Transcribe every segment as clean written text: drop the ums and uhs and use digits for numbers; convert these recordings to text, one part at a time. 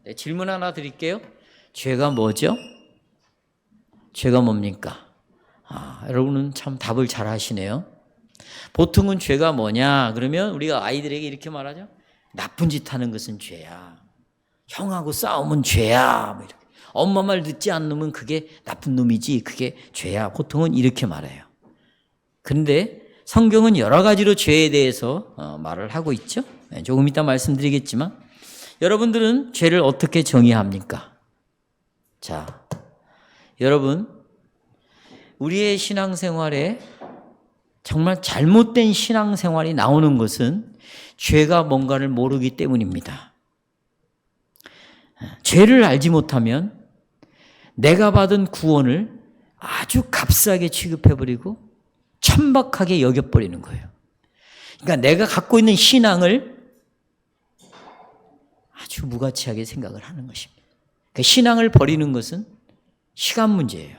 네, 질문 하나 드릴게요. 죄가 뭐죠? 죄가 뭡니까? 여러분은 참 답을 잘 하시네요. 보통은 죄가 뭐냐? 그러면 우리가 아이들에게 이렇게 말하죠. 나쁜 짓 하는 것은 죄야. 형하고 싸우면 죄야. 뭐 이렇게. 엄마 말 듣지 않으면 그게 나쁜 놈이지. 그게 죄야. 보통은 이렇게 말해요. 그런데 성경은 여러 가지로 죄에 대해서 말을 하고 있죠. 조금 이따 말씀드리겠지만 여러분들은 죄를 어떻게 정의합니까? 자, 여러분 우리의 신앙생활에 정말 잘못된 신앙생활이 나오는 것은 죄가 뭔가를 모르기 때문입니다. 죄를 알지 못하면 내가 받은 구원을 아주 값싸게 취급해버리고 천박하게 여겨버리는 거예요. 그러니까 내가 갖고 있는 신앙을 아주 무가치하게 생각을 하는 것입니다. 그러니까 신앙을 버리는 것은 시간 문제예요.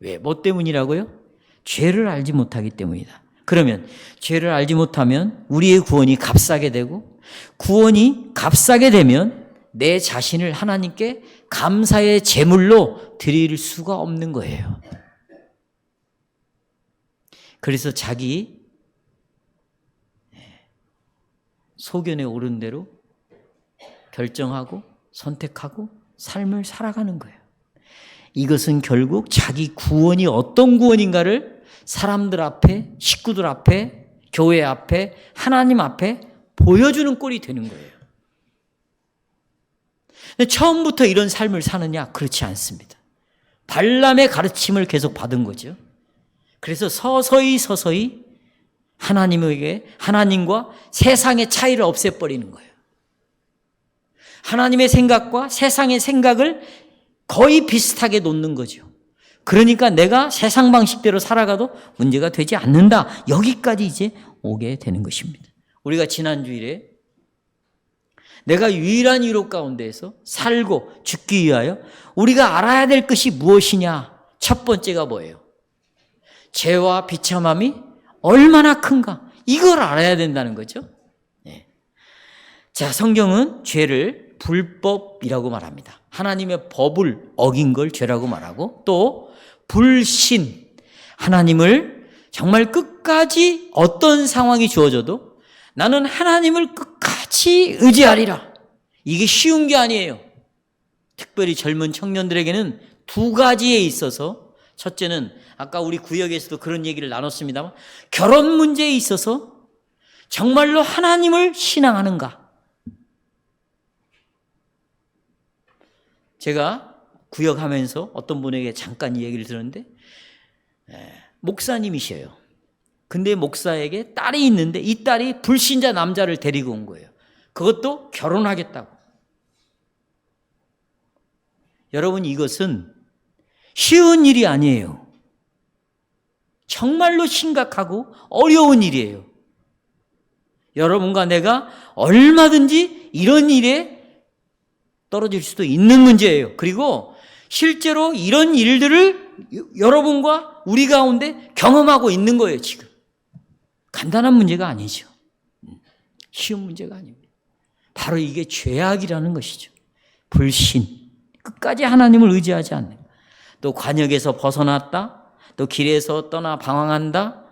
왜? 뭐 때문이라고요? 죄를 알지 못하기 때문이다. 그러면 죄를 알지 못하면 우리의 구원이 값싸게 되고 구원이 값싸게 되면 내 자신을 하나님께 감사의 제물로 드릴 수가 없는 거예요. 그래서 자기 소견에 오른 대로 결정하고 선택하고 삶을 살아가는 거예요. 이것은 결국 자기 구원이 어떤 구원인가를 사람들 앞에, 식구들 앞에, 교회 앞에, 하나님 앞에 보여주는 꼴이 되는 거예요. 근데 처음부터 이런 삶을 사느냐? 그렇지 않습니다. 발람의 가르침을 계속 받은 거죠. 그래서 서서히 하나님과 세상의 차이를 없애버리는 거예요. 하나님의 생각과 세상의 생각을 거의 비슷하게 놓는 거죠. 그러니까 내가 세상 방식대로 살아가도 문제가 되지 않는다. 여기까지 이제 오게 되는 것입니다. 우리가 지난 주일에 내가 유일한 유로 가운데에서 살고 죽기 위하여 우리가 알아야 될 것이 무엇이냐? 첫 번째가 뭐예요? 죄와 비참함이 얼마나 큰가? 이걸 알아야 된다는 거죠. 네. 자, 성경은 죄를 불법이라고 말합니다. 하나님의 법을 어긴 걸 죄라고 말하고 또 불신, 하나님을 정말 끝까지 어떤 상황이 주어져도 나는 하나님을 끝까지 의지하리라. 이게 쉬운 게 아니에요. 특별히 젊은 청년들에게는 두 가지에 있어서 첫째는 아까 우리 구역에서도 그런 얘기를 나눴습니다만 결혼 문제에 있어서 정말로 하나님을 신앙하는가. 제가 구역하면서 어떤 분에게 잠깐 이 얘기를 들었는데 목사님이셔요. 근데 목사에게 딸이 있는데 이 딸이 불신자 남자를 데리고 온 거예요. 그것도 결혼하겠다고. 여러분 이것은 쉬운 일이 아니에요. 정말로 심각하고 어려운 일이에요. 여러분과 내가 얼마든지 이런 일에 떨어질 수도 있는 문제예요. 그리고 실제로 이런 일들을 여러분과 우리 가운데 경험하고 있는 거예요, 지금. 간단한 문제가 아니죠. 쉬운 문제가 아닙니다. 바로 이게 죄악이라는 것이죠. 불신. 끝까지 하나님을 의지하지 않는 것. 또 관역에서 벗어났다. 또 길에서 떠나 방황한다.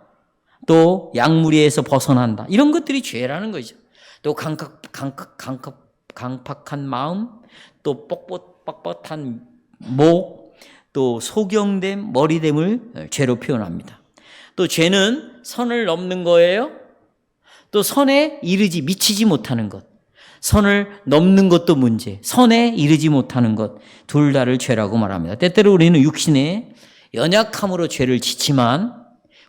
또 양무리에서 벗어난다. 이런 것들이 죄라는 거죠. 또 강팍한 마음, 또 뻣뻣한 목, 또 소경됨, 머리됨을 죄로 표현합니다. 또 죄는 선을 넘는 거예요. 또 선에 미치지 못하는 것. 선을 넘는 것도 문제, 선에 이르지 못하는 것, 둘 다를 죄라고 말합니다. 때때로 우리는 육신의 연약함으로 죄를 짓지만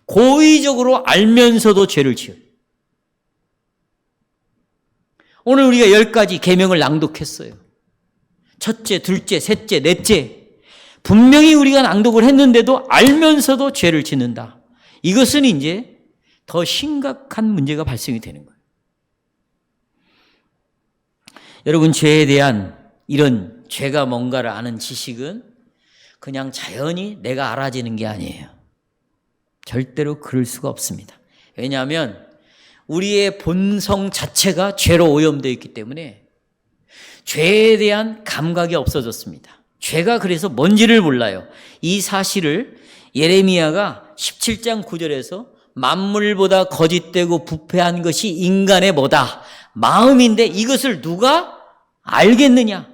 고의적으로 알면서도 죄를 지어요. 오늘 우리가 10가지 계명을 낭독했어요. 첫째, 둘째, 셋째, 넷째. 분명히 우리가 낭독을 했는데도 알면서도 죄를 짓는다. 이것은 이제 더 심각한 문제가 발생이 되는 거예요. 여러분, 죄에 대한 이런 죄가 뭔가를 아는 지식은 그냥 자연히 내가 알아지는 게 아니에요. 절대로 그럴 수가 없습니다. 왜냐하면 우리의 본성 자체가 죄로 오염되어 있기 때문에 죄에 대한 감각이 없어졌습니다. 죄가 그래서 뭔지를 몰라요. 이 사실을 예레미야가 17장 9절에서 만물보다 거짓되고 부패한 것이 인간의 뭐다? 마음인데 이것을 누가 알겠느냐?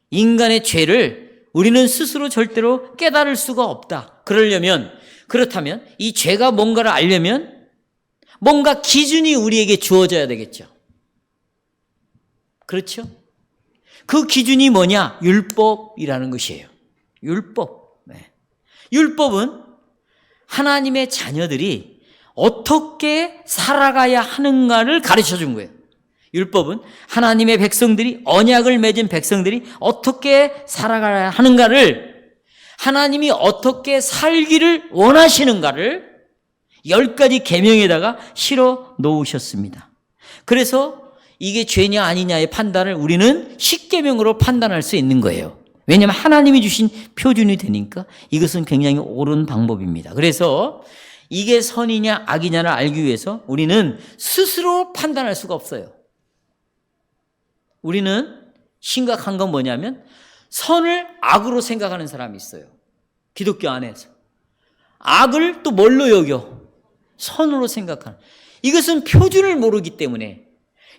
인간의 죄를 우리는 스스로 절대로 깨달을 수가 없다. 그렇다면 이 죄가 뭔가를 알려면 뭔가 기준이 우리에게 주어져야 되겠죠. 그렇죠? 그 기준이 뭐냐? 율법이라는 것이에요. 율법. 네. 율법은 하나님의 자녀들이 어떻게 살아가야 하는가를 가르쳐 준 거예요. 율법은 하나님의 백성들이, 언약을 맺은 백성들이 어떻게 살아가야 하는가를, 하나님이 어떻게 살기를 원하시는가를 10가지 계명에다가 실어 놓으셨습니다. 그래서 이게 죄냐 아니냐의 판단을 우리는 10계명으로 판단할 수 있는 거예요. 왜냐하면 하나님이 주신 표준이 되니까 이것은 굉장히 옳은 방법입니다. 그래서 이게 선이냐 악이냐를 알기 위해서 우리는 스스로 판단할 수가 없어요. 우리는 심각한 건 뭐냐면 선을 악으로 생각하는 사람이 있어요. 기독교 안에서. 악을 또 뭘로 여겨? 선으로 생각하는. 이것은 표준을 모르기 때문에,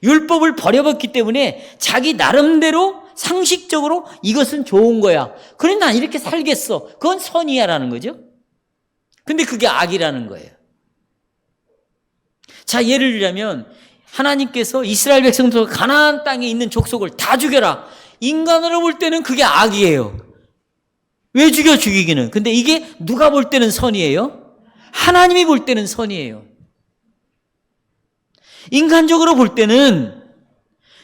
율법을 버려봤기 때문에 자기 나름대로 상식적으로 이것은 좋은 거야. 그래 난 이렇게 살겠어. 그건 선이야라는 거죠. 근데 그게 악이라는 거예요. 자, 예를 들자면 하나님께서 이스라엘 백성들 가나안 땅에 있는 족속을 다 죽여라. 인간으로 볼 때는 그게 악이에요. 왜 죽이기는? 근데 이게 누가 볼 때는 선이에요? 하나님이 볼 때는 선이에요. 인간적으로 볼 때는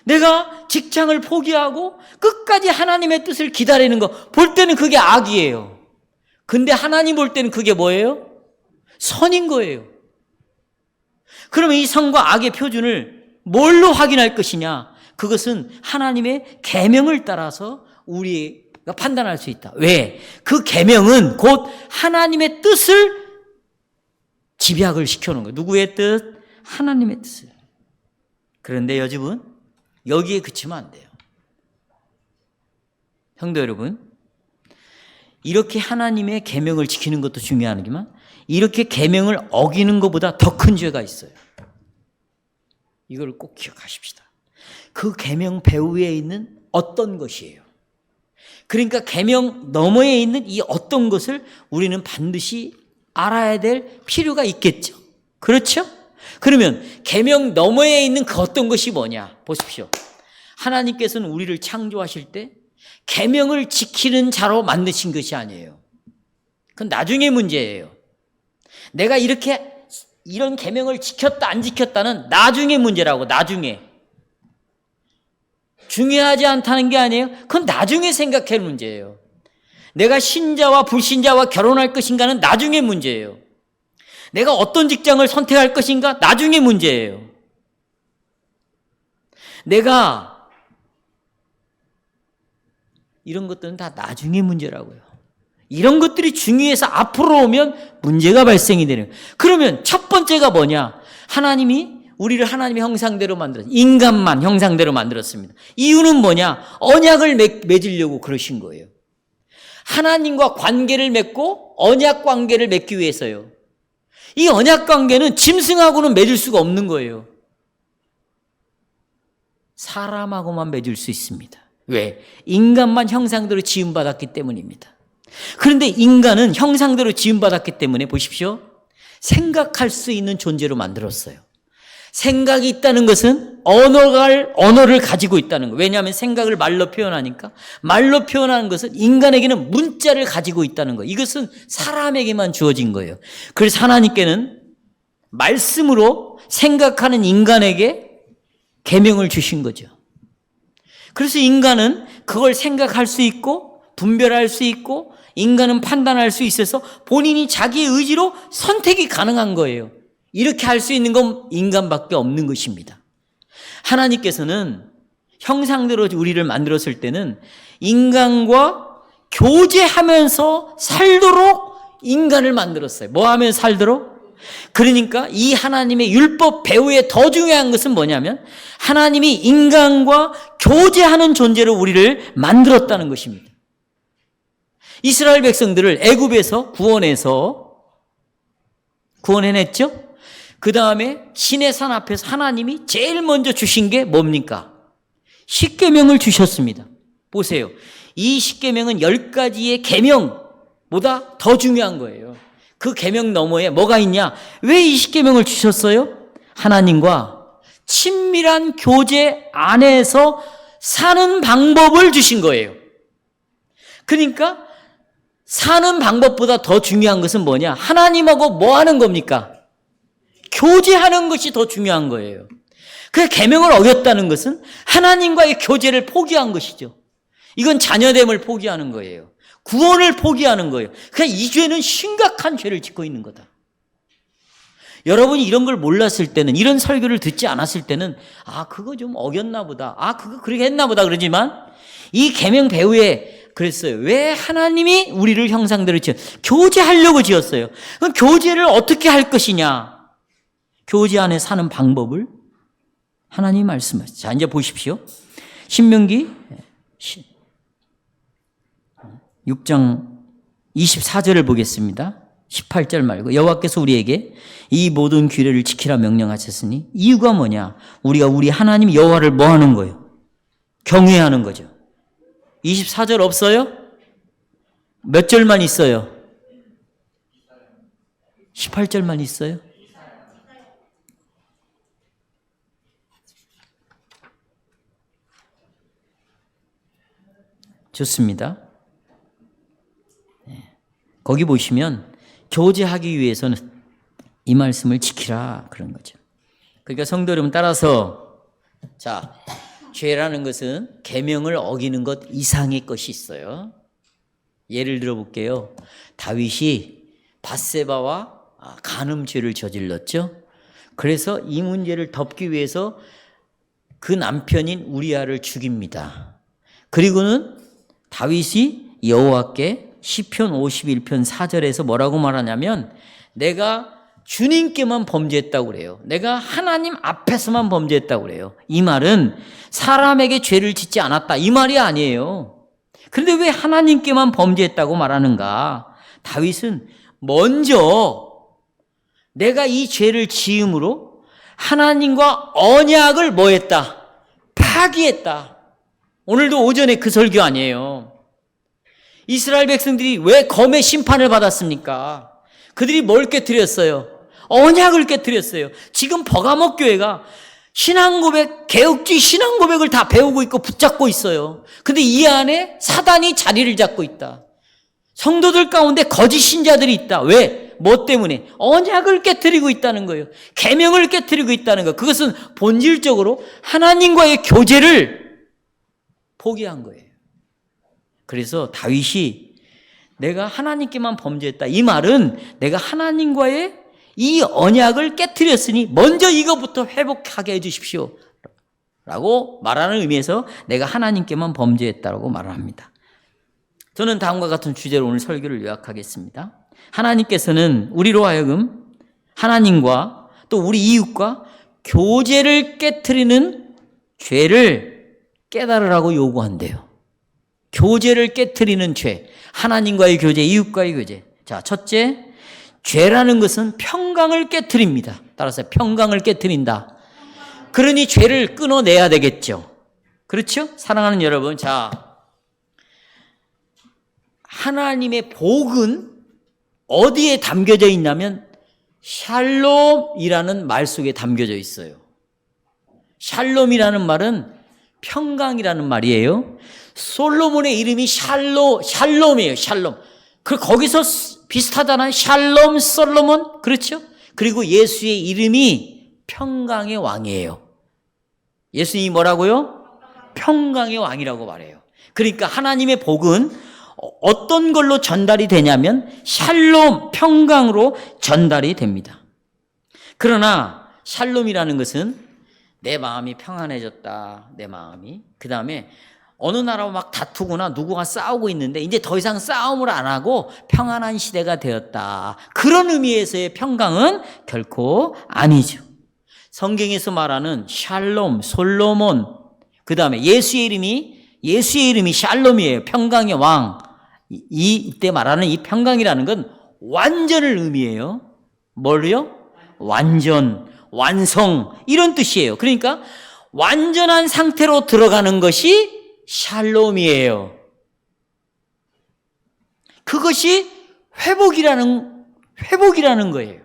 내가 직장을 포기하고 끝까지 하나님의 뜻을 기다리는 거 볼 때는 그게 악이에요. 근데 하나님 볼 때는 그게 뭐예요? 선인 거예요. 그러면 이 선과 악의 표준을 뭘로 확인할 것이냐? 그것은 하나님의 계명을 따라서 우리가 판단할 수 있다. 왜? 그 계명은 곧 하나님의 뜻을 집약을 시켜놓은 거예요. 누구의 뜻? 하나님의 뜻을. 그런데 요즘은 여기에 그치면 안 돼요. 성도 여러분, 이렇게 하나님의 계명을 지키는 것도 중요하지만 이렇게 계명을 어기는 것보다 더 큰 죄가 있어요. 이걸 꼭 기억하십시다. 그 계명 배후에 있는 어떤 것이에요. 그러니까 계명 너머에 있는 이 어떤 것을 우리는 반드시 알아야 될 필요가 있겠죠. 그렇죠? 그러면 계명 너머에 있는 그 어떤 것이 뭐냐? 보십시오. 하나님께서는 우리를 창조하실 때 계명을 지키는 자로 만드신 것이 아니에요. 그건 나중에 문제예요. 내가 이런 계명을 지켰다 안 지켰다는 나중에 문제라고. 나중에. 중요하지 않다는 게 아니에요. 그건 나중에 생각할 문제예요. 내가 신자와 불신자와 결혼할 것인가는 나중에 문제예요. 내가 어떤 직장을 선택할 것인가? 나중에 문제예요. 내가 이런 것들은 다 나중에 문제라고요. 이런 것들이 중요해서 앞으로 오면 문제가 발생이 되는 거예요. 그러면 첫 번째가 뭐냐? 하나님이 우리를 하나님의 형상대로 만들었어요. 인간만 형상대로 만들었습니다. 이유는 뭐냐? 언약을 맺으려고 그러신 거예요. 하나님과 관계를 맺고 언약 관계를 맺기 위해서요. 이 언약 관계는 짐승하고는 맺을 수가 없는 거예요. 사람하고만 맺을 수 있습니다. 왜? 인간만 형상대로 지음받았기 때문입니다. 그런데 인간은 형상대로 지음받았기 때문에 보십시오. 생각할 수 있는 존재로 만들었어요. 생각이 있다는 것은 언어를 가지고 있다는 거예요. 왜냐하면 생각을 말로 표현하니까. 말로 표현하는 것은 인간에게는 문자를 가지고 있다는 거예요. 이것은 사람에게만 주어진 거예요. 그래서 하나님께는 말씀으로 생각하는 인간에게 계명을 주신 거죠. 그래서 인간은 그걸 생각할 수 있고 분별할 수 있고 인간은 판단할 수 있어서 본인이 자기의 의지로 선택이 가능한 거예요. 이렇게 할 수 있는 건 인간밖에 없는 것입니다. 하나님께서는 형상대로 우리를 만들었을 때는 인간과 교제하면서 살도록 인간을 만들었어요. 뭐 하면 살도록? 그러니까 이 하나님의 율법 배후에 더 중요한 것은 뭐냐면 하나님이 인간과 교제하는 존재로 우리를 만들었다는 것입니다. 이스라엘 백성들을 애굽에서 구원해냈죠? 그 다음에 시내산 앞에서 하나님이 제일 먼저 주신 게 뭡니까? 십계명을 주셨습니다. 보세요. 이 십계명은 10가지의 계명보다 더 중요한 거예요. 그 계명 너머에 뭐가 있냐? 왜 이 십계명을 주셨어요? 하나님과 친밀한 교제 안에서 사는 방법을 주신 거예요. 그러니까 사는 방법보다 더 중요한 것은 뭐냐? 하나님하고 뭐 하는 겁니까? 교제하는 것이 더 중요한 거예요. 그 계명을 어겼다는 것은 하나님과의 교제를 포기한 것이죠. 이건 자녀됨을 포기하는 거예요. 구원을 포기하는 거예요. 그러니까 이 죄는 심각한 죄를 짓고 있는 거다. 여러분이 이런 걸 몰랐을 때는, 이런 설교를 듣지 않았을 때는 그거 좀 어겼나 보다. 그거 그렇게 했나 보다. 그러지만 이 계명 배후에 그랬어요. 왜 하나님이 우리를 형상대로 교제하려고 지었어요. 그럼 교제를 어떻게 할 것이냐? 교제 안에 사는 방법을 하나님이 말씀하셨어요. 자, 이제 보십시오. 신명기 6장 24절을 보겠습니다. 18절 말고 여호와께서 우리에게 이 모든 규례를 지키라 명령하셨으니 이유가 뭐냐? 우리가 우리 하나님 여호와를 뭐 하는 거예요? 경외하는 거죠. 24절 없어요? 몇 절만 있어요? 18절만 있어요? 좋습니다. 거기 보시면 교제하기 위해서는 이 말씀을 지키라 그런 거죠. 그러니까 성도 여러분 따라서 자, 죄라는 것은 계명을 어기는 것 이상의 것이 있어요. 예를 들어 볼게요. 다윗이 밧세바와 간음죄를 저질렀죠. 그래서 이 문제를 덮기 위해서 그 남편인 우리아를 죽입니다. 그리고는 다윗이 여호와께 시편 51편 4절에서 뭐라고 말하냐면 내가 주님께만 범죄했다고 그래요. 내가 하나님 앞에서만 범죄했다고 그래요. 이 말은 사람에게 죄를 짓지 않았다 이 말이 아니에요. 그런데 왜 하나님께만 범죄했다고 말하는가? 다윗은 먼저 내가 이 죄를 지음으로 하나님과 언약을 뭐 했다? 파기했다. 오늘도 오전에 그 설교 아니에요. 이스라엘 백성들이 왜 검의 심판을 받았습니까? 그들이 뭘 깨뜨렸어요? 언약을 깨뜨렸어요. 지금 버가모 교회가 신앙고백, 개혁주의 신앙고백을 다 배우고 있고 붙잡고 있어요. 근데 이 안에 사단이 자리를 잡고 있다. 성도들 가운데 거짓 신자들이 있다. 왜? 뭐 때문에? 언약을 깨뜨리고 있다는 거예요. 계명을 깨뜨리고 있다는 거. 그것은 본질적으로 하나님과의 교제를 포기한 거예요. 그래서 다윗이 내가 하나님께만 범죄했다. 이 말은 내가 하나님과의 이 언약을 깨뜨렸으니 먼저 이것부터 회복하게 해주십시오. 라고 말하는 의미에서 내가 하나님께만 범죄했다라고 말을 합니다. 저는 다음과 같은 주제로 오늘 설교를 요약하겠습니다. 하나님께서는 우리로 하여금 하나님과 또 우리 이웃과 교제를 깨뜨리는 죄를 깨달으라고 요구한대요. 교제를 깨뜨리는 죄, 하나님과의 교제, 이웃과의 교제. 자, 첫째, 죄라는 것은 평강을 깨뜨립니다. 따라서 평강을 깨뜨린다. 그러니 죄를 끊어내야 되겠죠. 그렇죠? 사랑하는 여러분, 자, 하나님의 복은 어디에 담겨져 있냐면 샬롬이라는 말 속에 담겨져 있어요. 샬롬이라는 말은 평강이라는 말이에요. 솔로몬의 이름이 샬롬이에요. 샬롬. 거기서 비슷하잖아요. 샬롬, 솔로몬. 그렇죠? 그리고 예수의 이름이 평강의 왕이에요. 예수님이 뭐라고요? 평강의 왕이라고 말해요. 그러니까 하나님의 복은 어떤 걸로 전달이 되냐면 샬롬, 평강으로 전달이 됩니다. 그러나 샬롬이라는 것은 내 마음이 평안해졌다. 내 마음이. 그 다음에 어느 나라와 막 다투거나 누구가 싸우고 있는데 이제 더 이상 싸움을 안 하고 평안한 시대가 되었다. 그런 의미에서의 평강은 결코 아니죠. 성경에서 말하는 샬롬, 솔로몬, 그 다음에 예수의 이름이 샬롬이에요. 평강의 왕. 이때 말하는 이 평강이라는 건 완전을 의미해요. 뭘요? 완전, 완성, 이런 뜻이에요. 그러니까 완전한 상태로 들어가는 것이 샬롬이에요. 그것이 회복이라는 거예요.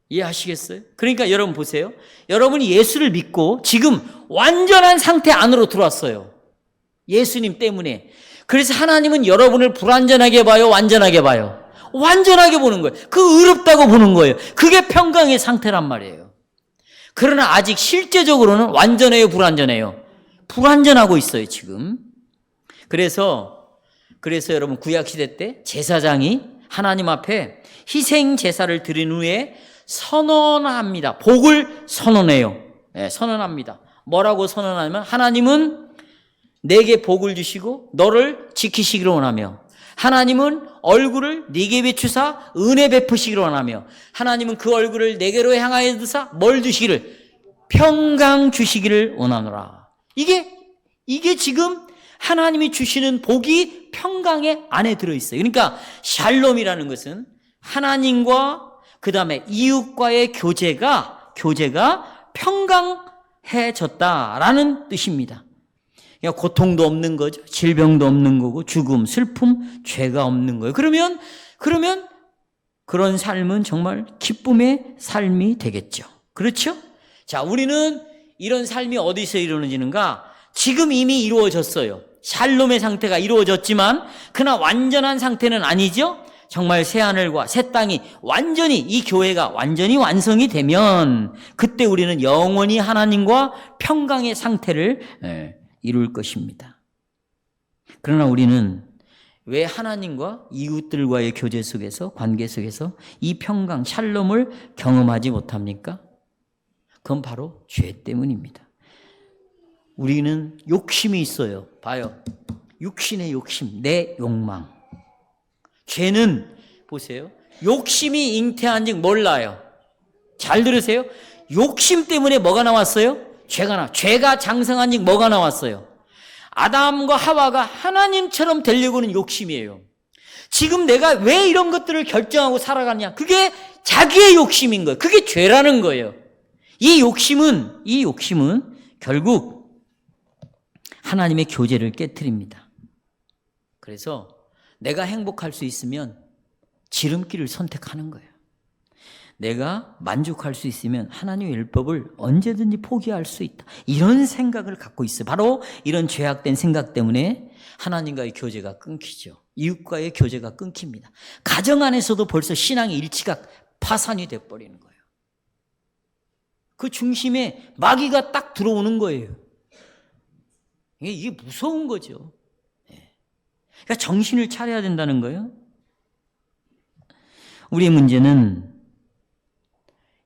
이해하시겠어요? 그러니까 여러분 보세요. 여러분이 예수를 믿고 지금 완전한 상태 안으로 들어왔어요. 예수님 때문에. 그래서 하나님은 여러분을 불완전하게 봐요? 완전하게 봐요? 완전하게 보는 거예요. 그 의롭다고 보는 거예요. 그게 평강의 상태란 말이에요. 그러나 아직 실제적으로는 완전해요? 불완전해요? 불완전하고 있어요, 지금. 그래서 여러분 구약시대 때 제사장이 하나님 앞에 희생 제사를 드린 후에 선언합니다. 복을 선언해요. 네, 선언합니다. 뭐라고 선언하냐면 하나님은 내게 복을 주시고 너를 지키시기를 원하며 하나님은 얼굴을 네게 비추사 은혜 베푸시기를 원하며 하나님은 그 얼굴을 내게로 향하여 드사 뭘 주시기를 평강 주시기를 원하노라. 이게 지금 하나님이 주시는 복이 평강의 안에 들어있어요. 그러니까 샬롬이라는 것은 하나님과 그 다음에 이웃과의 교제가 평강해졌다라는 뜻입니다. 그러니까 고통도 없는 거죠. 질병도 없는 거고 죽음, 슬픔, 죄가 없는 거예요. 그러면 그런 삶은 정말 기쁨의 삶이 되겠죠. 그렇죠? 자, 우리는 이런 삶이 어디서 이루어지는가? 지금 이미 이루어졌어요. 샬롬의 상태가 이루어졌지만 그러나 완전한 상태는 아니죠. 정말 새하늘과 새 땅이 완전히 이 교회가 완전히 완성이 되면 그때 우리는 영원히 하나님과 평강의 상태를 이룰 것입니다. 그러나 우리는 왜 하나님과 이웃들과의 교제 속에서 관계 속에서 이 평강 샬롬을 경험하지 못합니까? 그건 바로 죄 때문입니다. 우리는 욕심이 있어요. 봐요. 육신의 욕심, 내 욕망. 죄는 보세요. 욕심이 잉태한 즉 몰라요. 잘 들으세요. 욕심 때문에 뭐가 나왔어요? 죄가 장성한 즉 뭐가 나왔어요? 아담과 하와가 하나님처럼 되려고는 욕심이에요. 지금 내가 왜 이런 것들을 결정하고 살아가냐? 그게 자기의 욕심인 거예요. 그게 죄라는 거예요. 이 욕심은 결국 하나님의 교제를 깨트립니다. 그래서 내가 행복할 수 있으면 지름길을 선택하는 거예요. 내가 만족할 수 있으면 하나님의 율법을 언제든지 포기할 수 있다. 이런 생각을 갖고 있어요. 바로 이런 죄악된 생각 때문에 하나님과의 교제가 끊기죠. 이웃과의 교제가 끊깁니다. 가정 안에서도 벌써 신앙의 일치가 파산이 돼버리는 거예요. 그 중심에 마귀가 딱 들어오는 거예요. 이게 무서운 거죠. 그러니까 정신을 차려야 된다는 거예요. 우리의 문제는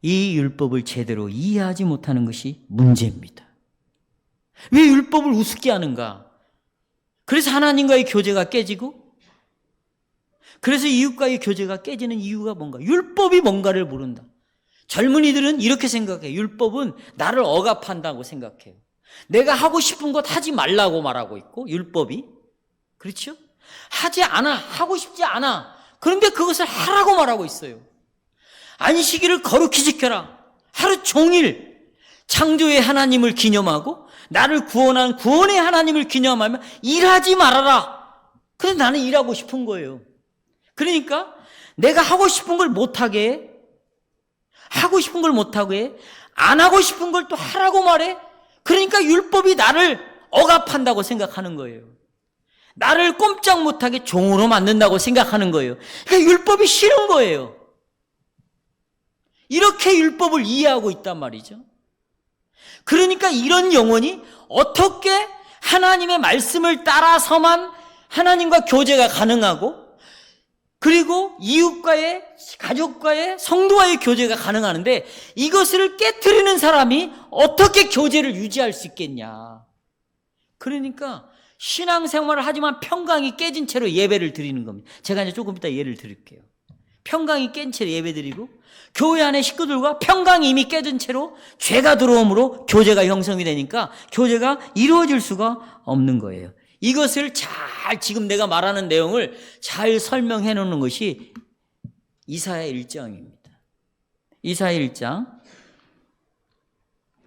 이 율법을 제대로 이해하지 못하는 것이 문제입니다. 왜 율법을 우습게 하는가? 그래서 하나님과의 교제가 깨지고 그래서 이웃과의 교제가 깨지는 이유가 뭔가? 율법이 뭔가를 모른다. 젊은이들은 이렇게 생각해요. 율법은 나를 억압한다고 생각해요. 내가 하고 싶은 것 하지 말라고 말하고 있고 율법이 그렇죠? 하지 않아. 하고 싶지 않아. 그런데 그것을 하라고 말하고 있어요. 안식일을 거룩히 지켜라. 하루 종일 창조의 하나님을 기념하고 나를 구원한 구원의 하나님을 기념하면 일하지 말아라. 그런데 나는 일하고 싶은 거예요. 그러니까 내가 하고 싶은 걸 못하게 해. 하고 싶은 걸 못하게 해. 안 하고 싶은 걸 또 하라고 말해. 그러니까 율법이 나를 억압한다고 생각하는 거예요. 나를 꼼짝 못하게 종으로 만든다고 생각하는 거예요. 그러니까 율법이 싫은 거예요. 이렇게 율법을 이해하고 있단 말이죠. 그러니까 이런 영혼이 어떻게 하나님의 말씀을 따라서만 하나님과 교제가 가능하고 그리고 이웃과의 가족과의 성도와의 교제가 가능하는데 이것을 깨트리는 사람이 어떻게 교제를 유지할 수 있겠냐. 그러니까 신앙생활을 하지만 평강이 깨진 채로 예배를 드리는 겁니다. 제가 이제 조금 이따 예를 드릴게요. 평강이 깬 채로 예배 드리고 교회 안에 식구들과 평강이 이미 깨진 채로 죄가 들어옴으로 교제가 형성이 되니까 교제가 이루어질 수가 없는 거예요. 이것을 잘 지금 내가 말하는 내용을 잘 설명해 놓는 것이 이사야 1장입니다. 이사야 1장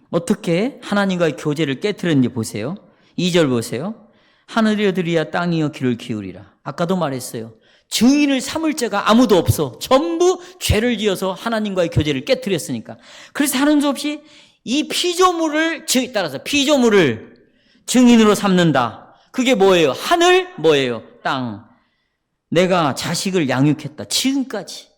어떻게 하나님과의 교제를 깨트렸는지 보세요. 2절 보세요. 하늘이여 들으랴 땅이여 귀를 기울이라. 아까도 말했어요. 증인을 삼을 자가 아무도 없어. 전부 죄를 지어서 하나님과의 교제를 깨트렸으니까. 그래서 하는 수 없이 이 피조물을 따라서 피조물을 증인으로 삼는다. 그게 뭐예요? 하늘 뭐예요? 땅. 내가 자식을 양육했다. 지금까지.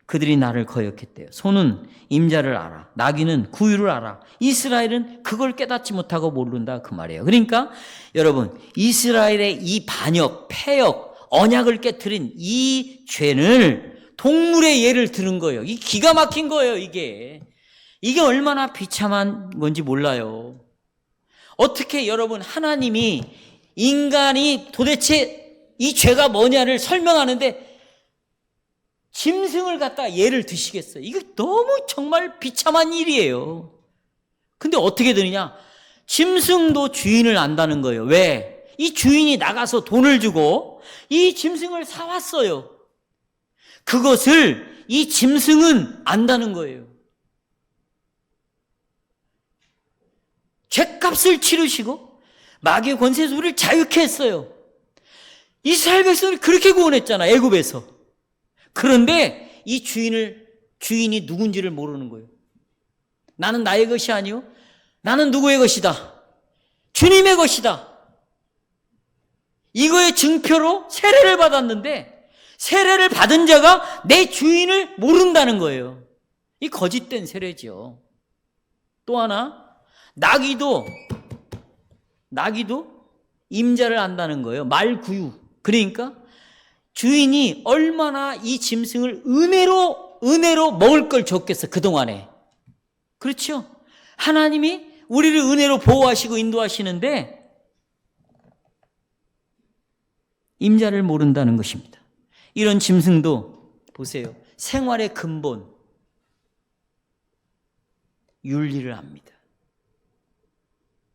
그들이 나를 거역했대요. 소는 임자를 알아. 나귀는 구유를 알아. 이스라엘은 그걸 깨닫지 못하고 모른다 그 말이에요. 그러니까 여러분 이스라엘의 이 반역, 패역, 언약을 깨트린 이 죄는 동물의 예를 들은 거예요. 이 기가 막힌 거예요. 이게 얼마나 비참한 건지 몰라요. 어떻게 여러분 하나님이 인간이 도대체 이 죄가 뭐냐를 설명하는데 짐승을 갖다 예를 드시겠어요? 이거 너무 정말 비참한 일이에요. 근데 어떻게 되느냐? 짐승도 주인을 안다는 거예요. 왜? 이 주인이 나가서 돈을 주고 이 짐승을 사왔어요. 그것을 이 짐승은 안다는 거예요. 죗값을 치르시고 마귀의 권세에서 우리를 자유케 했어요. 이스라엘 백성을 그렇게 구원했잖아, 애굽에서. 그런데 이 주인이 누군지를 모르는 거예요. 나는 나의 것이 아니요, 나는 누구의 것이다? 주님의 것이다. 이거의 증표로 세례를 받았는데 세례를 받은 자가 내 주인을 모른다는 거예요. 이 거짓된 세례죠. 또 하나, 나귀도 임자를 안다는 거예요. 말구유. 그러니까 주인이 얼마나 이 짐승을 은혜로 먹을 걸 줬겠어, 그동안에. 그렇죠? 하나님이 우리를 은혜로 보호하시고 인도하시는데 임자를 모른다는 것입니다. 이런 짐승도 보세요. 생활의 근본, 윤리를 압니다.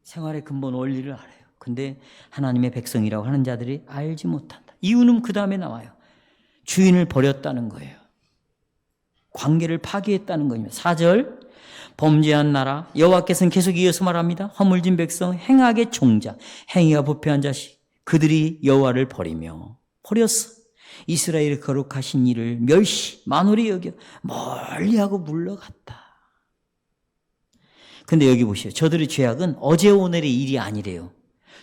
생활의 근본 원리를 알아요. 근데 하나님의 백성이라고 하는 자들이 알지 못한다. 이유는 그 다음에 나와요. 주인을 버렸다는 거예요. 관계를 파기했다는 겁니다. 4절, 범죄한 나라, 여호와께서는 계속 이어서 말합니다. 허물진 백성, 행악의 종자, 행위가 부패한 자식, 그들이 여호와를 버렸어. 이스라엘의 거룩하신 이를 멸시, 만홀히 여겨 멀리하고 물러갔다. 근데 여기 보시오. 저들의 죄악은 어제 오늘의 일이 아니래요.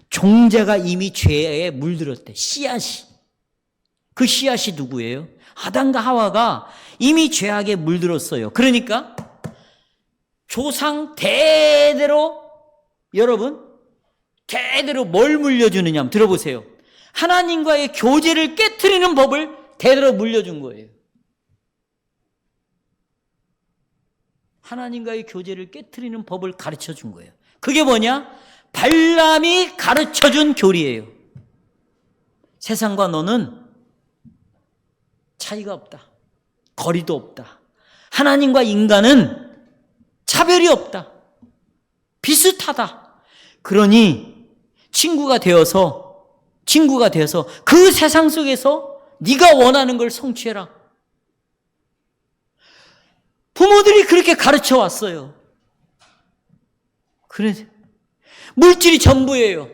종자가 이미 죄에 물들었대. 씨앗이. 그 씨앗이 누구예요? 아담과 하와가 이미 죄악에 물들었어요. 그러니까 조상 대대로, 여러분 대대로 뭘 물려주느냐 한번 들어보세요. 하나님과의 교제를 깨트리는 법을 대대로 물려준 거예요. 하나님과의 교제를 깨트리는 법을 가르쳐 준 거예요. 그게 뭐냐? 발람이 가르쳐 준 교리예요. 세상과 너는 차이가 없다. 거리도 없다. 하나님과 인간은 차별이 없다. 비슷하다. 그러니 친구가 되어서 그 세상 속에서 네가 원하는 걸 성취해라. 부모들이 그렇게 가르쳐 왔어요. 그래, 물질이 전부예요.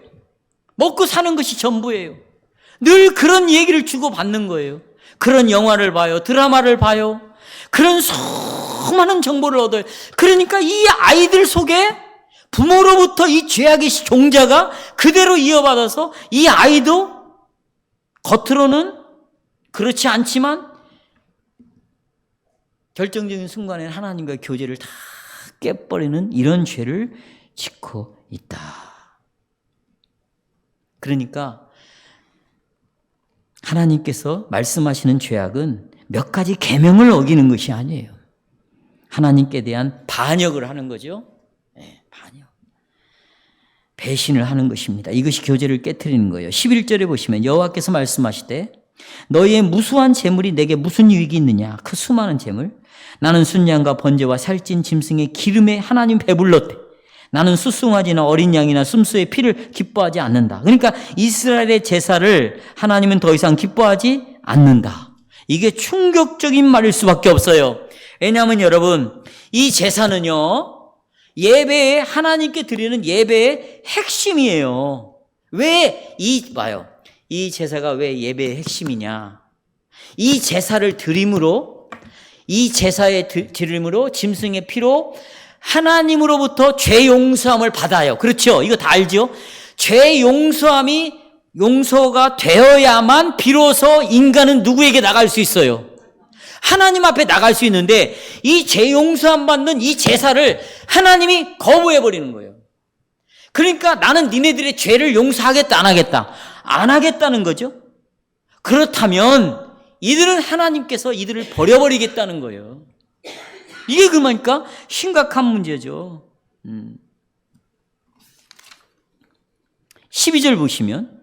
먹고 사는 것이 전부예요. 늘 그런 얘기를 주고받는 거예요. 그런 영화를 봐요. 드라마를 봐요. 그런 수많은 정보를 얻어요. 그러니까 이 아이들 속에 부모로부터 이 죄악의 종자가 그대로 이어받아서 이 아이도 겉으로는 그렇지 않지만 결정적인 순간에 하나님과의 교제를 다 깨버리는 이런 죄를 짓고 있다. 그러니까 하나님께서 말씀하시는 죄악은 몇 가지 계명을 어기는 것이 아니에요. 하나님께 대한 반역을 하는 거죠. 네, 반역. 배신을 하는 것입니다. 이것이 교제를 깨트리는 거예요. 11절에 보시면 여호와께서 말씀하시되 너희의 무수한 재물이 내게 무슨 유익이 있느냐. 그 수많은 재물. 나는 순양과 번제와 살찐 짐승의 기름에 하나님 배불렀대. 나는 수송아지나 어린 양이나 순수의 피를 기뻐하지 않는다. 그러니까 이스라엘의 제사를 하나님은 더 이상 기뻐하지 않는다. 이게 충격적인 말일 수밖에 없어요. 왜냐하면 여러분, 이 제사는요, 예배에 하나님께 드리는 예배의 핵심이에요. 봐요. 이 제사가 왜 예배의 핵심이냐? 이 제사를 드림으로, 이 제사의 드림으로 짐승의 피로 하나님으로부터 죄 용서함을 받아요. 그렇죠? 이거 다 알죠? 죄 용서가 되어야만 비로소 인간은 누구에게 나갈 수 있어요? 하나님 앞에 나갈 수 있는데 이 죄 용서함 받는 이 제사를 하나님이 거부해 버리는 거예요. 그러니까 나는 니네들의 죄를 용서하겠다, 안 하겠다? 안 하겠다는 거죠. 그렇다면 이들은 하나님께서 이들을 버려버리겠다는 거예요. 이게 그러니까 심각한 문제죠. 12절 보시면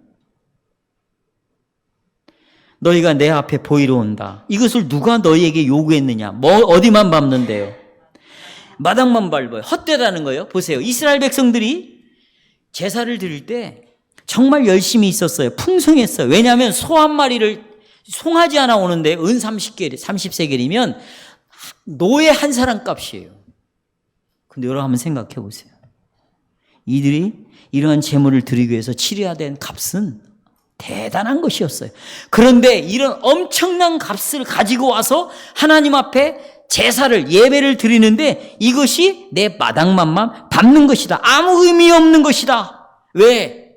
너희가 내 앞에 보이러 온다. 이것을 누가 너희에게 요구했느냐? 어디만 밟는데요? 마당만 밟아요. 헛되다는 거예요. 보세요. 이스라엘 백성들이 제사를 드릴 때 정말 열심히 있었어요. 풍성했어요. 왜냐하면 소 한 마리를 송아지 하나 오는데 은 30세겔이면 노예 한 사람 값이에요. 근데 여러분 한번 생각해 보세요. 이들이 이러한 제물을 드리기 위해서 치러야 된 값은 대단한 것이었어요. 그런데 이런 엄청난 값을 가지고 와서 하나님 앞에 제사를, 예배를 드리는데 이것이 내 마당만만 밟는 것이다. 아무 의미 없는 것이다. 왜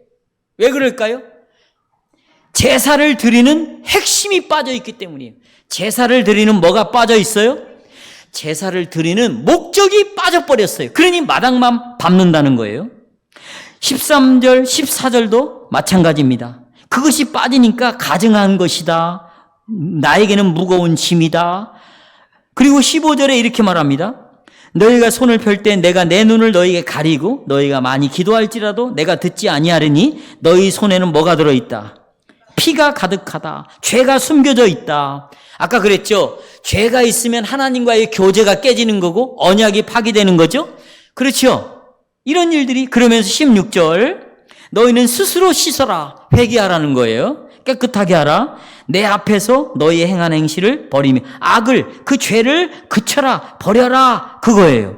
그럴까요? 제사를 드리는 핵심이 빠져 있기 때문이에요. 제사를 드리는 뭐가 빠져 있어요? 제사를 드리는 목적이 빠져버렸어요. 그러니 마당만 밟는다는 거예요. 13절, 14절도 마찬가지입니다. 그것이 빠지니까 가증한 것이다. 나에게는 무거운 짐이다. 그리고 15절에 이렇게 말합니다. 너희가 손을 펼 때 내가 내 눈을 너희에게 가리고 너희가 많이 기도할지라도 내가 듣지 아니하리니 너희 손에는 뭐가 들어있다? 피가 가득하다. 죄가 숨겨져 있다. 아까 그랬죠? 죄가 있으면 하나님과의 교제가 깨지는 거고 언약이 파기되는 거죠? 그렇죠? 이런 일들이. 그러면서 16절 너희는 스스로 씻어라. 회개하라는 거예요. 깨끗하게 하라. 내 앞에서 너희의 행한 행실을 버리며 악을, 그 죄를 그쳐라. 버려라. 그거예요.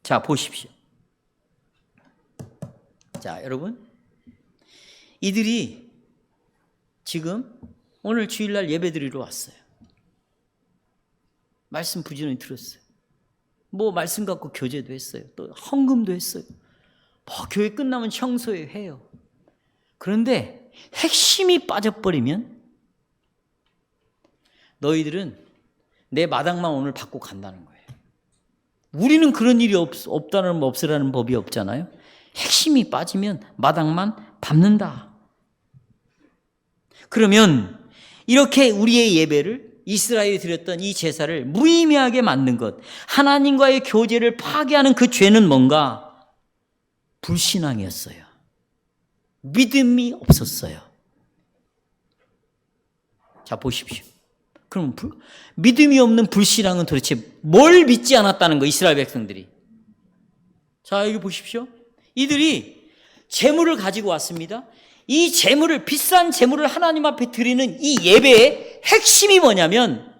자, 보십시오. 자, 여러분. 이들이 지금 오늘 주일날 예배드리러 왔어요. 말씀 부지런히 들었어요. 말씀 갖고 교제도 했어요. 또 헌금도 했어요. 교회 끝나면 청소회 해요. 그런데 핵심이 빠져버리면 너희들은 내 마당만 오늘 받고 간다는 거예요. 우리는 그런 일이 없으라는 법이 없잖아요. 핵심이 빠지면 마당만 밟는다. 그러면 이렇게 우리의 예배를 이스라엘이 드렸던 이 제사를 무의미하게 만든 것, 하나님과의 교제를 파괴하는 그 죄는 뭔가? 불신앙이었어요. 믿음이 없었어요. 자, 보십시오. 그럼 믿음이 없는 불신앙은 도대체 뭘 믿지 않았다는 거, 이스라엘 백성들이. 자, 여기 보십시오. 이들이 재물을 가지고 왔습니다. 이 재물을, 비싼 재물을 하나님 앞에 드리는 이 예배의 핵심이 뭐냐면,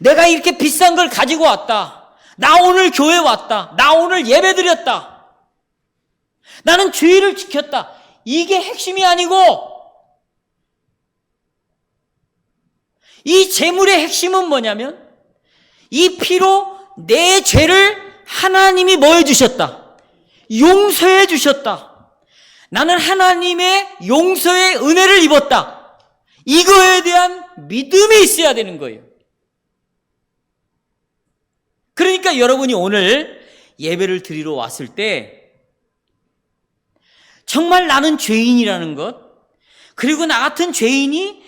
내가 이렇게 비싼 걸 가지고 왔다. 나 오늘 교회 왔다. 나 오늘 예배 드렸다. 나는 주의를 지켰다. 이게 핵심이 아니고 이 제물의 핵심은 뭐냐면 이 피로 내 죄를 하나님이 뭐 해주셨다? 용서해 주셨다. 나는 하나님의 용서의 은혜를 입었다. 이거에 대한 믿음이 있어야 되는 거예요. 그러니까 여러분이 오늘 예배를 드리러 왔을 때 정말 나는 죄인이라는 것, 그리고 나 같은 죄인이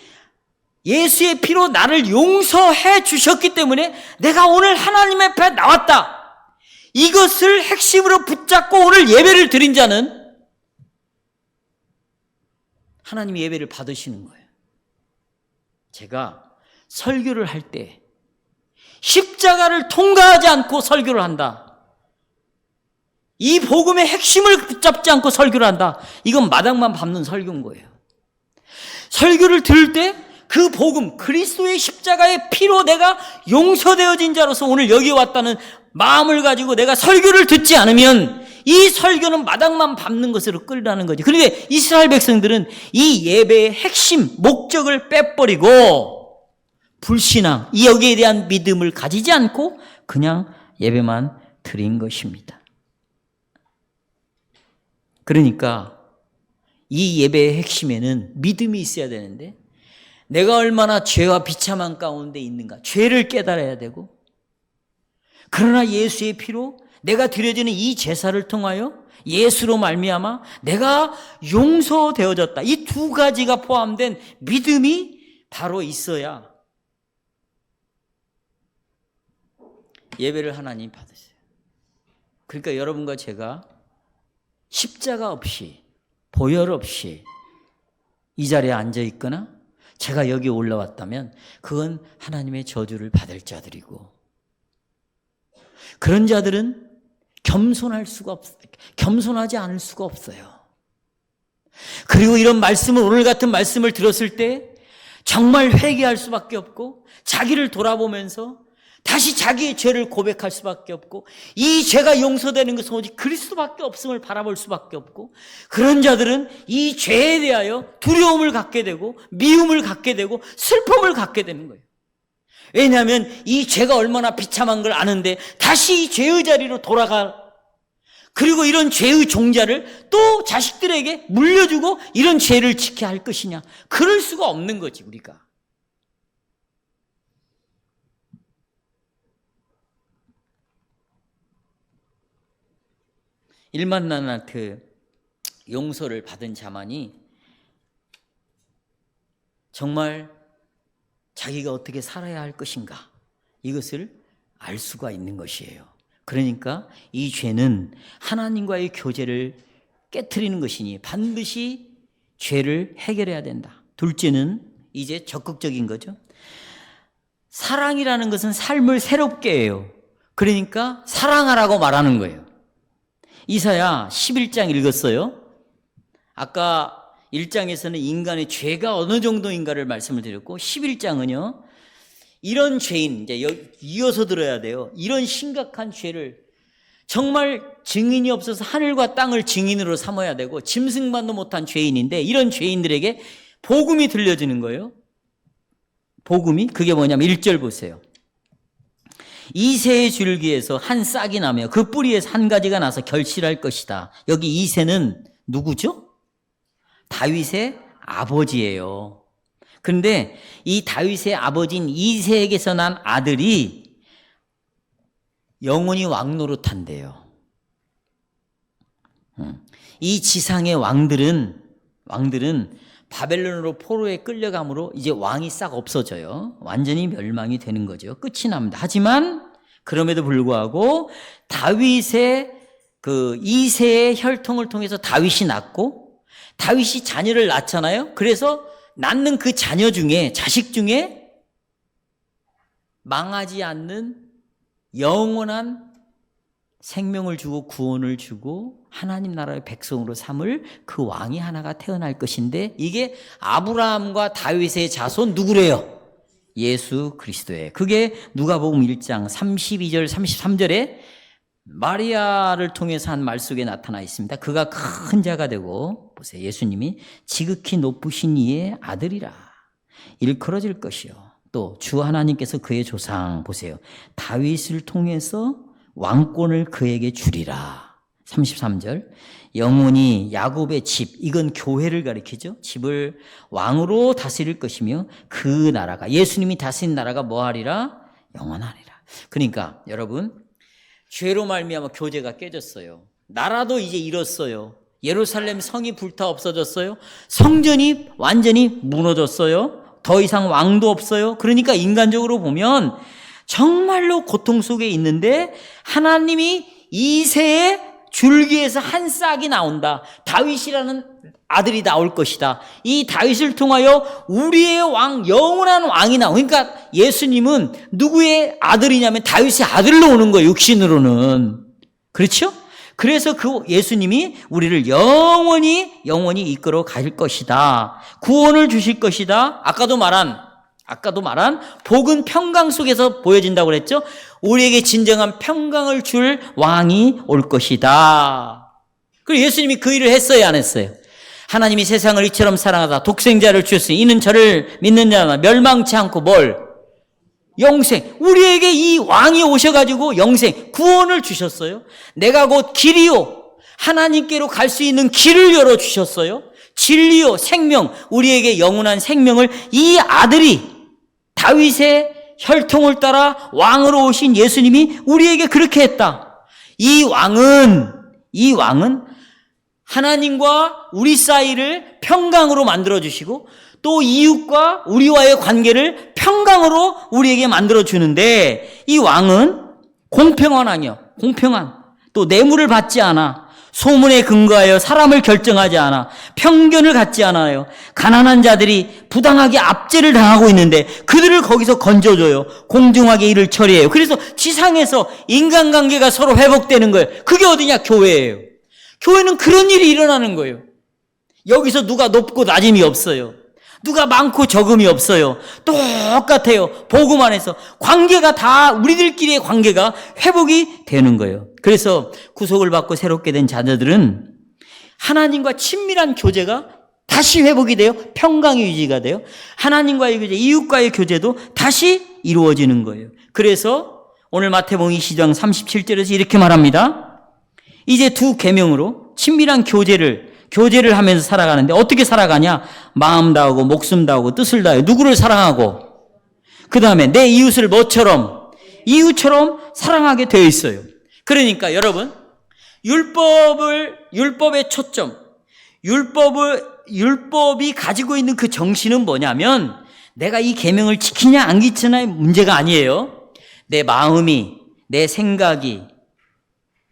예수의 피로 나를 용서해 주셨기 때문에 내가 오늘 하나님 앞에 나왔다. 이것을 핵심으로 붙잡고 오늘 예배를 드린 자는 하나님이 예배를 받으시는 거예요. 제가 설교를 할 때 십자가를 통과하지 않고 설교를 한다. 이 복음의 핵심을 붙잡지 않고 설교를 한다. 이건 마당만 밟는 설교인 거예요. 설교를 들을 때 그 복음, 그리스도의 십자가의 피로 내가 용서되어진 자로서 오늘 여기 왔다는 마음을 가지고 내가 설교를 듣지 않으면 이 설교는 마당만 밟는 것으로 끌려가는 거지. 그런데 이스라엘 백성들은 이 예배의 핵심, 목적을 빼버리고 불신앙, 이 여기에 대한 믿음을 가지지 않고 그냥 예배만 드린 것입니다. 그러니까 이 예배의 핵심에는 믿음이 있어야 되는데 내가 얼마나 죄와 비참한 가운데 있는가, 죄를 깨달아야 되고, 그러나 예수의 피로 내가 드려지는 이 제사를 통하여 예수로 말미암아 내가 용서되어졌다. 이 두 가지가 포함된 믿음이 바로 있어야 예배를 하나님 받으세요. 그러니까 여러분과 제가 십자가 없이, 보혈 없이 이 자리에 앉아 있거나 제가 여기 올라왔다면 그건 하나님의 저주를 받을 자들이고, 그런 자들은 겸손하지 않을 수가 없어요. 그리고 이런 말씀을, 오늘 같은 말씀을 들었을 때 정말 회개할 수밖에 없고 자기를 돌아보면서 다시 자기의 죄를 고백할 수밖에 없고 이 죄가 용서되는 것은 오직 그리스도밖에 없음을 바라볼 수밖에 없고, 그런 자들은 이 죄에 대하여 두려움을 갖게 되고 미움을 갖게 되고 슬픔을 갖게 되는 거예요. 왜냐하면 이 죄가 얼마나 비참한 걸 아는데 다시 이 죄의 자리로 돌아가, 그리고 이런 죄의 종자를 또 자식들에게 물려주고 이런 죄를 지켜야 할 것이냐. 그럴 수가 없는 거지. 우리가 일만나나트 용서를 받은 자만이 정말 자기가 어떻게 살아야 할 것인가, 이것을 알 수가 있는 것이에요. 그러니까 이 죄는 하나님과의 교제를 깨트리는 것이니 반드시 죄를 해결해야 된다. 둘째는 이제 적극적인 거죠. 사랑이라는 것은 삶을 새롭게 해요. 그러니까 사랑하라고 말하는 거예요. 이사야 11장 읽었어요. 아까 1장에서는 인간의 죄가 어느 정도인가를 말씀을 드렸고 11장은요. 이런 죄인, 이제 이어서 들어야 돼요. 이런 심각한 죄를 정말 증인이 없어서 하늘과 땅을 증인으로 삼아야 되고 짐승만도 못한 죄인인데 이런 죄인들에게 복음이 들려지는 거예요. 복음이 그게 뭐냐면 1절 보세요. 이새의 줄기에서 한 싹이 나며 그 뿌리에서 한 가지가 나서 결실할 것이다. 여기 이새는 누구죠? 다윗의 아버지예요. 그런데 이 다윗의 아버지인 이새에게서 난 아들이 영원히 왕노릇한대요. 이 지상의 왕들은 바벨론으로 포로에 끌려감으로 이제 왕이 싹 없어져요. 완전히 멸망이 되는 거죠. 끝이 납니다. 하지만 그럼에도 불구하고 다윗의 그 이새의 혈통을 통해서 다윗이 낳고 다윗이 자녀를 낳잖아요. 그래서 낳는 그 자녀 중에, 자식 중에 망하지 않는 영원한 생명을 주고 구원을 주고 하나님 나라의 백성으로 삼을 그 왕이 하나가 태어날 것인데 이게 아브라함과 다윗의 자손 누구래요? 예수 그리스도예요. 그게 누가복음 1장 32절 33절에 마리아를 통해서 한 말 속에 나타나 있습니다. 그가 큰 자가 되고, 보세요, 예수님이 지극히 높으신 이의 아들이라 일컬어질 것이요. 또 주 하나님께서 그의 조상, 보세요, 다윗을 통해서 왕권을 그에게 주리라. 33절 영원히 야곱의 집, 이건 교회를 가리키죠. 집을 왕으로 다스릴 것이며 그 나라가, 예수님이 다스린 나라가 뭐하리라? 영원하리라. 그러니까 여러분, 죄로 말미암아 교제가 깨졌어요. 나라도 이제 잃었어요. 예루살렘 성이 불타 없어졌어요. 성전이 완전히 무너졌어요. 더 이상 왕도 없어요. 그러니까 인간적으로 보면 정말로 고통 속에 있는데 하나님이 이새의 줄기에서 한 싹이 나온다. 다윗이라는 아들이 나올 것이다. 이 다윗을 통하여 우리의 왕, 영원한 왕이 그러니까 예수님은 누구의 아들이냐면 다윗의 아들로 오는 거예요. 육신으로는. 그렇죠? 그래서 그 예수님이 우리를 영원히 이끌어 갈 것이다. 구원을 주실 것이다. 아까도 말한 복은 평강 속에서 보여진다고 그랬죠? 우리에게 진정한 평강을 줄 왕이 올 것이다. 그리고 예수님이 그 일을 했어요, 안 했어요? 하나님이 세상을 이처럼 사랑하다 독생자를 주셨으니 이는 저를 믿는 자나 멸망치 않고 영생. 우리에게 이 왕이 오셔가지고 영생, 구원을 주셨어요. 내가 곧 길이요. 하나님께로 갈 수 있는 길을 열어주셨어요. 진리요, 생명. 우리에게 영원한 생명을 이 아들이 다윗의 혈통을 따라 왕으로 오신 예수님이 우리에게 그렇게 했다. 이 왕은 하나님과 우리 사이를 평강으로 만들어주시고 또 이웃과 우리와의 관계를 평강으로 우리에게 만들어주는데 이 왕은 공평한 왕이요. 공평한. 또 뇌물을 받지 않아. 소문에 근거하여 사람을 결정하지 않아. 편견을 갖지 않아요. 가난한 자들이 부당하게 압제를 당하고 있는데 그들을 거기서 건져줘요. 공정하게 일을 처리해요. 그래서 지상에서 인간관계가 서로 회복되는 거예요. 그게 어디냐? 교회예요. 교회는 그런 일이 일어나는 거예요. 여기서 누가 높고 낮음이 없어요. 누가 많고 적음이 없어요. 똑같아요. 복음 안에서 관계가 다 우리들끼리의 관계가 회복이 되는 거예요. 그래서 구속을 받고 새롭게 된 자녀들은 하나님과 친밀한 교제가 다시 회복이 돼요. 평강이 유지가 돼요. 하나님과의 교제, 이웃과의 교제도 다시 이루어지는 거예요. 그래서 오늘 마태복음 22장 37절에서 이렇게 말합니다. 이제 두 계명으로 친밀한 교제를 하면서 살아가는데 어떻게 살아가냐? 마음 다하고 목숨 다하고 뜻을 다하여 누구를 사랑하고 그 다음에 내 이웃을 이웃처럼 사랑하게 되어 있어요. 그러니까 여러분 율법의 초점, 율법이 가지고 있는 그 정신은 뭐냐면 내가 이 계명을 지키냐 안 지키냐의 문제가 아니에요. 내 마음이, 내 생각이,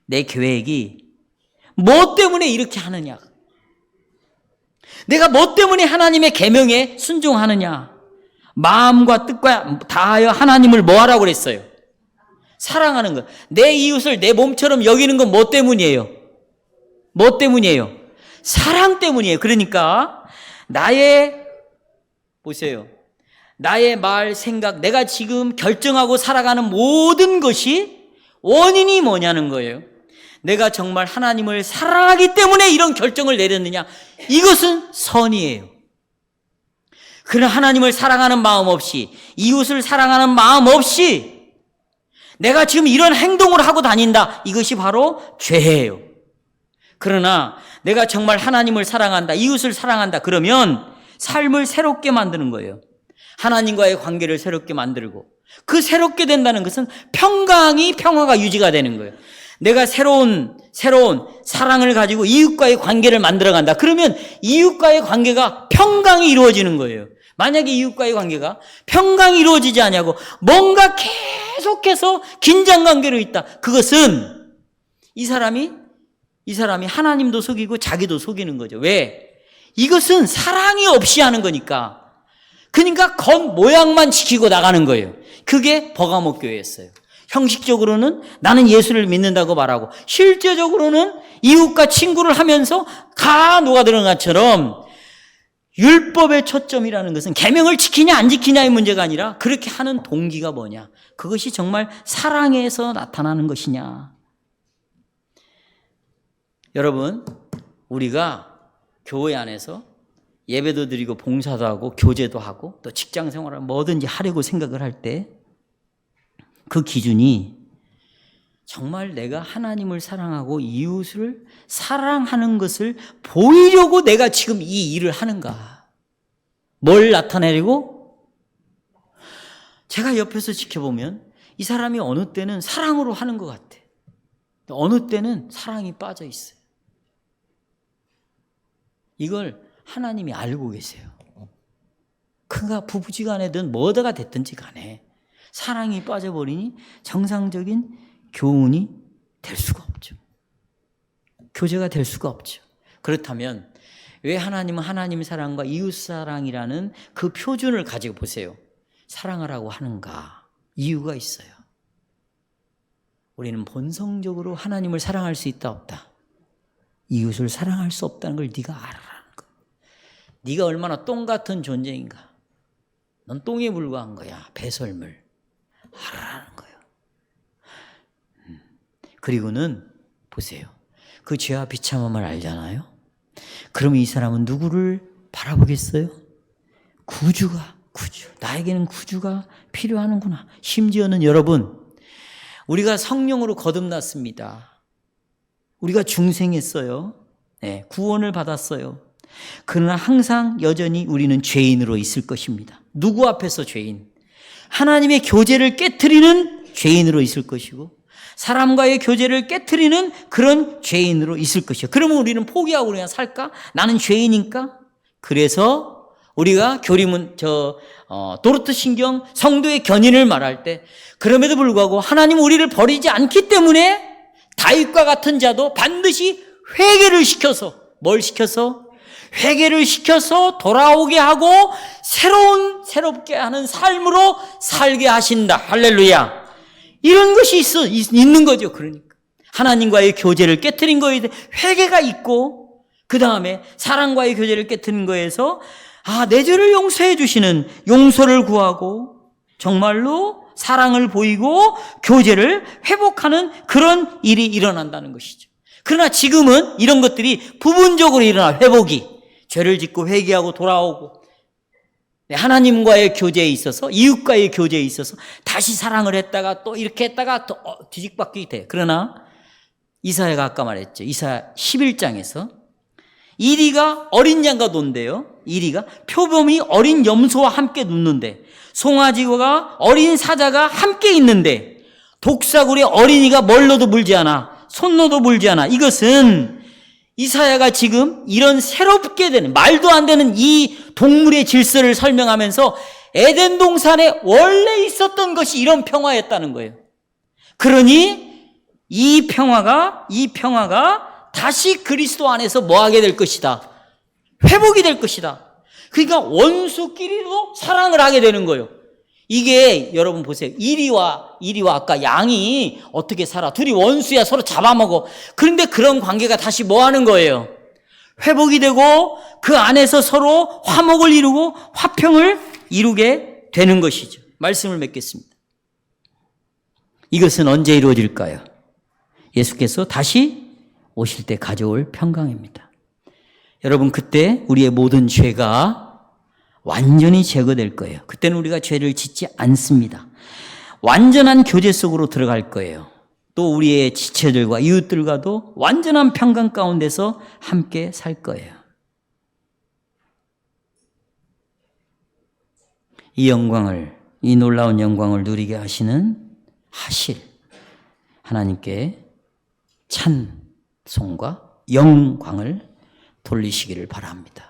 내 계획이 뭐 때문에 이렇게 하느냐? 내가 뭐 때문에 하나님의 계명에 순종하느냐? 마음과 뜻과 다하여 하나님을 뭐 하라고 그랬어요? 사랑하는 것. 내 이웃을 내 몸처럼 여기는 건 뭐 때문이에요? 뭐 때문이에요? 사랑 때문이에요. 그러니까 보세요. 나의 말, 생각, 내가 지금 결정하고 살아가는 모든 것이 원인이 뭐냐는 거예요. 내가 정말 하나님을 사랑하기 때문에 이런 결정을 내렸느냐? 이것은 선이에요. 그러나 하나님을 사랑하는 마음 없이, 이웃을 사랑하는 마음 없이 내가 지금 이런 행동을 하고 다닌다. 이것이 바로 죄예요. 그러나 내가 정말 하나님을 사랑한다, 이웃을 사랑한다. 그러면 삶을 새롭게 만드는 거예요. 하나님과의 관계를 새롭게 만들고 그 새롭게 된다는 것은 평화가 유지가 되는 거예요. 내가 새로운 사랑을 가지고 이웃과의 관계를 만들어간다. 그러면 이웃과의 관계가 평강이 이루어지는 거예요. 만약에 이웃과의 관계가 평강이 이루어지지 않냐고 뭔가 계속해서 긴장관계로 있다. 그것은 이 사람이 하나님도 속이고 자기도 속이는 거죠. 왜? 이것은 사랑이 없이 하는 거니까. 그러니까 겉모양만 지키고 나가는 거예요. 그게 버가모 교회였어요. 형식적으로는 나는 예수를 믿는다고 말하고 실제적으로는 이웃과 친구를 하면서 가 녹아드는 것처럼 율법의 초점이라는 것은 계명을 지키냐 안 지키냐의 문제가 아니라 그렇게 하는 동기가 뭐냐. 그것이 정말 사랑에서 나타나는 것이냐. 여러분, 우리가 교회 안에서 예배도 드리고 봉사도 하고 교제도 하고 또 직장 생활을 뭐든지 하려고 생각을 할 때 그 기준이 정말 내가 하나님을 사랑하고 이웃을 사랑하는 것을 보이려고 내가 지금 이 일을 하는가? 뭘 나타내려고? 제가 옆에서 지켜보면 이 사람이 어느 때는 사랑으로 하는 것 같아. 어느 때는 사랑이 빠져 있어요. 이걸 하나님이 알고 계세요. 그가 부부지간에든 뭐다가 됐든지 간에 사랑이 빠져버리니 정상적인 교훈이 될 수가 없죠. 교제가 될 수가 없죠. 그렇다면 왜 하나님은 하나님 사랑과 이웃 사랑이라는 그 표준을 가지고 보세요. 사랑하라고 하는가? 이유가 있어요. 우리는 본성적으로 하나님을 사랑할 수 있다 없다? 이웃을 사랑할 수 없다는 걸 네가 알아라는 거야. 네가 얼마나 똥 같은 존재인가. 넌 똥에 불과한 거야. 배설물. 알아라는 거예요. 그리고는 보세요. 그 죄와 비참함을 알잖아요. 그럼 이 사람은 누구를 바라보겠어요? 구주. 나에게는 구주가 필요하는구나. 심지어는 여러분, 우리가 성령으로 거듭났습니다. 우리가 중생했어요. 네, 구원을 받았어요. 그러나 항상 여전히 우리는 죄인으로 있을 것입니다. 누구 앞에서 죄인? 하나님의 교제를 깨트리는 죄인으로 있을 것이고 사람과의 교제를 깨트리는 그런 죄인으로 있을 것이요. 그러면 우리는 포기하고 그냥 살까? 나는 죄인인가? 그래서 우리가 도르트 신경 성도의 견인을 말할 때 그럼에도 불구하고 하나님은 우리를 버리지 않기 때문에 다윗과 같은 자도 반드시 회개를 시켜서 뭘 시켜서? 회개를 시켜서 돌아오게 하고 새롭게 하는 삶으로 살게 하신다. 할렐루야. 이런 것이 있는 거죠. 그러니까 하나님과의 교제를 깨트린 거에 대해 회개가 있고 그 다음에 사랑과의 교제를 깨트린 거에서 내 죄를 용서해 주시는 용서를 구하고 정말로 사랑을 보이고 교제를 회복하는 그런 일이 일어난다는 것이죠. 그러나 지금은 이런 것들이 부분적으로 일어나 회복이 죄를 짓고 회개하고 돌아오고 하나님과의 교제에 있어서 이웃과의 교제에 있어서 다시 사랑을 했다가 또 이렇게 했다가 또 뒤집박기 돼. 그러나 이사야가 아까 말했죠. 이사야 11장에서 이리가 어린 양과 논대요. 이리가 표범이 어린 염소와 함께 눕는데 송아지와 어린 사자가 함께 있는데 독사굴에 어린이가 멀로도 물지 않아 손로도 물지 않아. 이것은 이사야가 지금 이런 새롭게 되는 말도 안 되는 이 동물의 질서를 설명하면서 에덴 동산에 원래 있었던 것이 이런 평화였다는 거예요. 그러니 이 평화가 다시 그리스도 안에서 뭐하게 될 것이다. 회복이 될 것이다. 그러니까 원수끼리도 사랑을 하게 되는 거예요. 이게 여러분 보세요. 이리와 아까 양이 어떻게 살아? 둘이 원수야. 서로 잡아먹어. 그런데 그런 관계가 다시 뭐 하는 거예요? 회복이 되고 그 안에서 서로 화목을 이루고 화평을 이루게 되는 것이죠. 말씀을 맺겠습니다. 이것은 언제 이루어질까요? 예수께서 다시 오실 때 가져올 평강입니다. 여러분 그때 우리의 모든 죄가 완전히 제거될 거예요. 그때는 우리가 죄를 짓지 않습니다. 완전한 교제 속으로 들어갈 거예요. 또 우리의 지체들과 이웃들과도 완전한 평강 가운데서 함께 살 거예요. 이 놀라운 영광을 누리게 하실 하나님께 찬송과 영광을 돌리시기를 바랍니다.